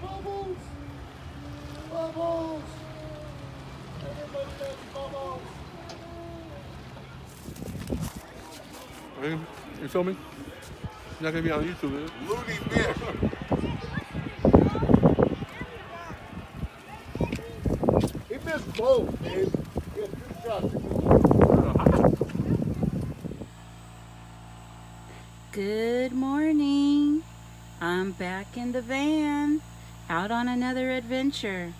Bubbles! Bubbles! Everybody loves bubbles! You filming? You're not gonna be on YouTube, is it? Looney Bin! He missed both, Dave. He had 2 shots. Good morning. I'm back in the van, out on another adventure.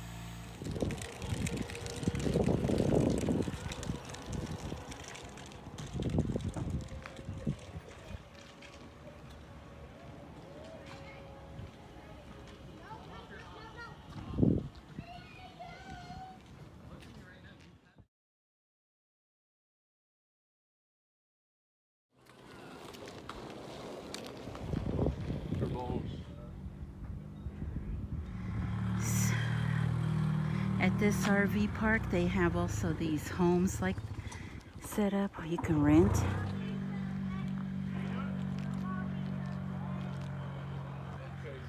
At this RV park, they have also these homes like set up where you can rent. Okay,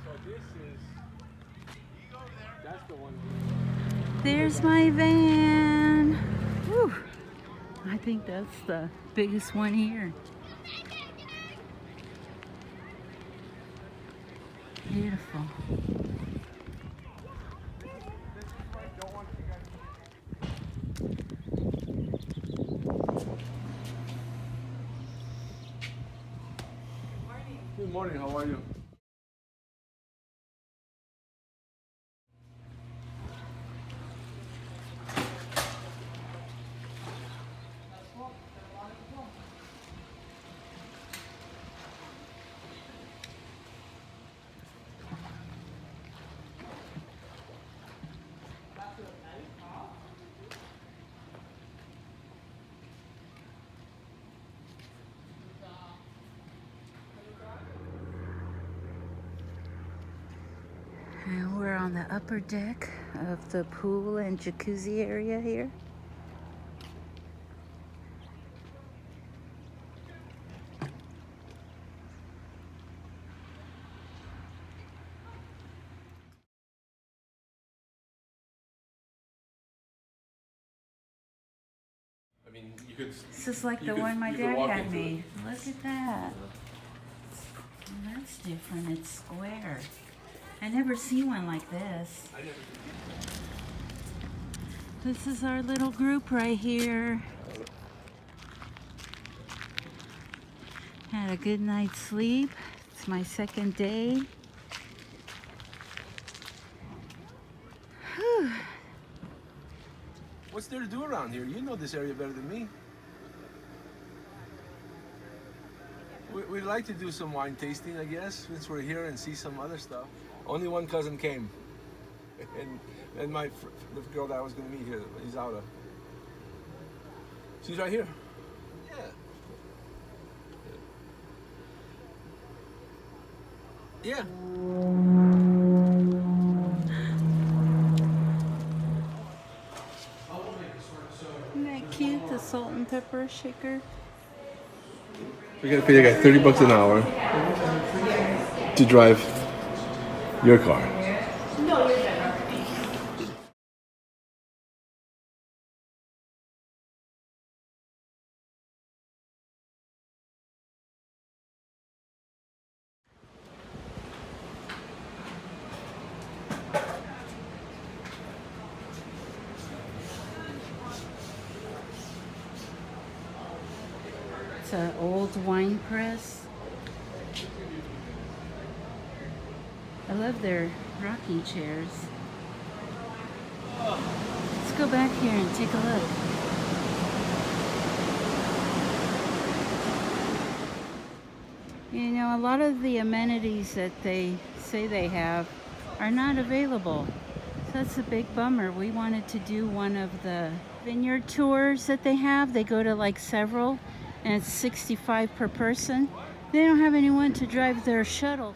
so this is. That's the one. There's my van. Whew. I think that's the biggest one here. Beautiful. Good morning, how are you? And we're on the upper deck of the pool and jacuzzi area here. I mean, you could. This is like the one my dad had made. Look at that. Well, that's different. It's square. I never see one like this. This is our little group right here. Had a good night's sleep. It's my second day. Whew. What's there to do around here? You know this area better than me. We'd like to do some wine tasting, I guess, since we're here, and see some other stuff. Only one cousin came, and the girl that I was going to meet here, Isaura. She's right here. Yeah. Isn't that cute, the salt and pepper shaker? We gotta pay the guy $30 an hour to drive your car. No, you're better. It's an old wine press. I love their rocking chairs. Let's go back here and take a look. You know, a lot of the amenities that they say they have are not available. So that's a big bummer. We wanted to do one of the vineyard tours that they have. They go to like several, and it's $65 per person. They don't have anyone to drive their shuttle.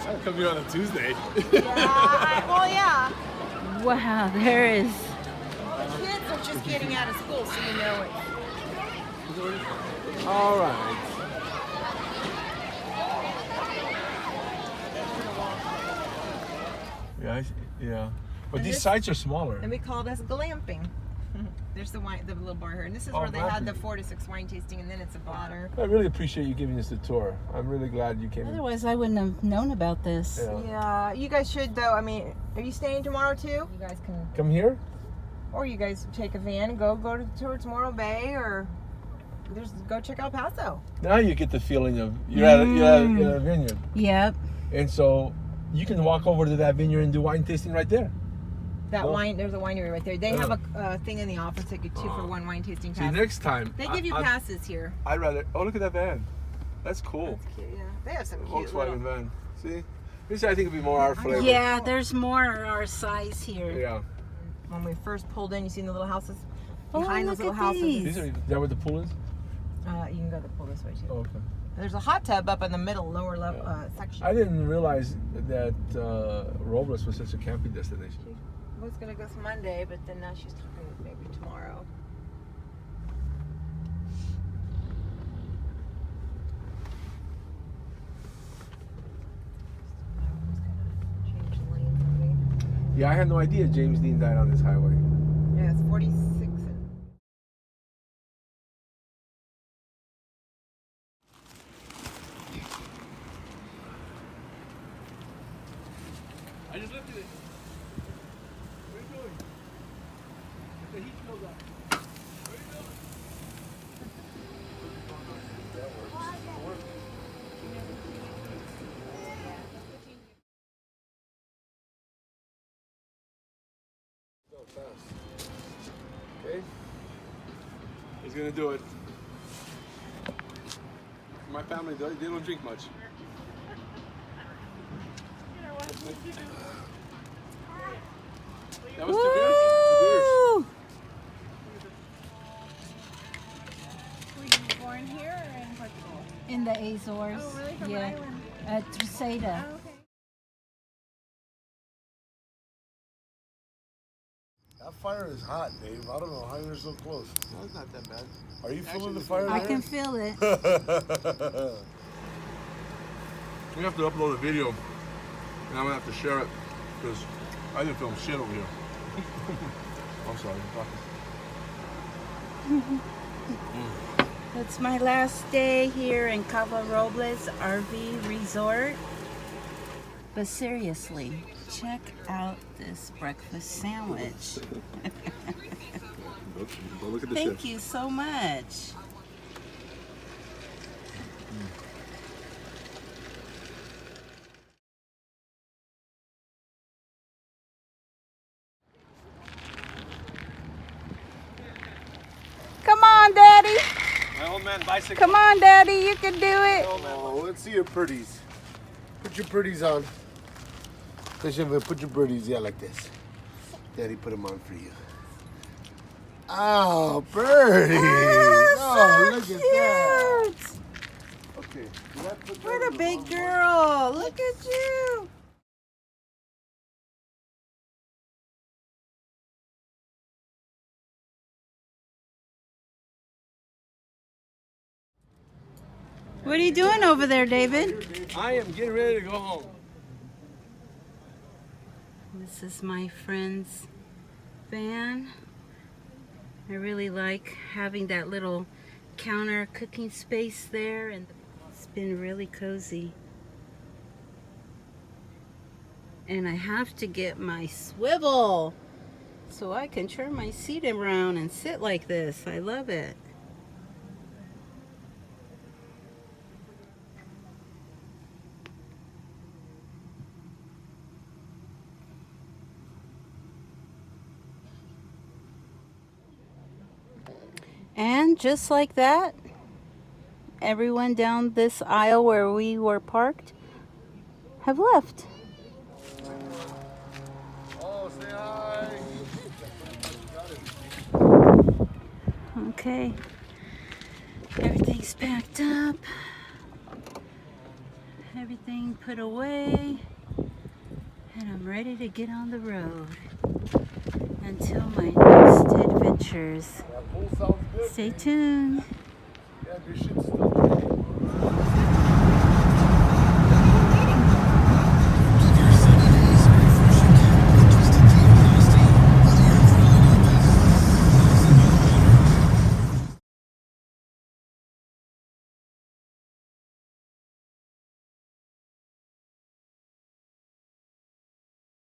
I'll come here on a Tuesday. Yeah. Wow, there is. Kids are just getting out of school, so you know it. All right. Yeah, yeah. But And these this- sites are smaller. And we call this glamping. There's the little bar here, and this is Oh, where they had glamping. the 4 to 6 wine tasting, and then it's a bar. I really appreciate you giving us the tour. I'm really glad you came. Otherwise, I wouldn't have known about this. Yeah. Yeah, you guys should though. I mean, are you staying tomorrow too? You guys can, Come here? or you guys take a van and go towards Morro Bay, or just go check out Paso. Now you get the feeling of you're at a vineyard. Yep. And so you can walk over to that vineyard and do wine tasting right there. That Cool. wine, there's a winery right there. They Yeah. have a thing in the office that get 2-for-1 wine tasting See, pass. next time. They give you passes here. I'd rather. Oh, look at that van. That's cool. That's cute, yeah. They have some cute Volkswagen little... van. See? This I think would be more our flavor. Yeah, there's more our size here. Yeah. When we first pulled in, you seen the little houses? Oh, Behind those look little at houses. these. Is that where the pool is? You can go to the pool this way too. Oh, okay. There's a hot tub up in the middle, lower level section. I didn't realize that Robles was such a camping destination. I was gonna go Monday, but then now she's talking maybe tomorrow. Change the lanes on me. Yeah, I had no idea James Dean died on this highway. Yeah, it's 46 and... I just lifted it. What are you doing? The heat build up. What are you doing? Okay. He's gonna do it. My family, they don't drink much. That was two beers. Woo! Were you born here or in Portugal? In the Azores. Oh, really? From Yeah. what island? At Treseda. Oh, okay. That fire is hot, Dave. I don't know how you're so close. No, it's not that bad. Are you feeling the it's fire? I there? can feel it. We have to upload a video, and I'm gonna have to share it because I didn't film shit over here. I'm sorry. I'm talking. It's my last day here in Cava Robles RV Resort. But seriously, check out this breakfast sandwich. Go look at the Thank you so much. Come on, Daddy. My old man bicycle. Come on, Daddy. You can do it. Oh, let's see your pretties. Put your pretties on. Put your pretties, yeah, like this. Daddy put them on for you. Oh, birdie. Oh, look at that. Cute. Okay. did I put that What in a the big wrong girl. Look at you. What are you doing over there, David? I am getting ready to go home. This is my friend's van. I really like having that little counter cooking space there, and it's been really cozy. And I have to get my swivel so I can turn my seat around and sit like this. I love it. And just like that, everyone down this aisle where we were parked have left. Oh, say hi. Okay. Everything's packed up. Everything put away. And I'm ready to get on the road until my next adventures. That pool sounds good. Stay tuned. Yeah, You should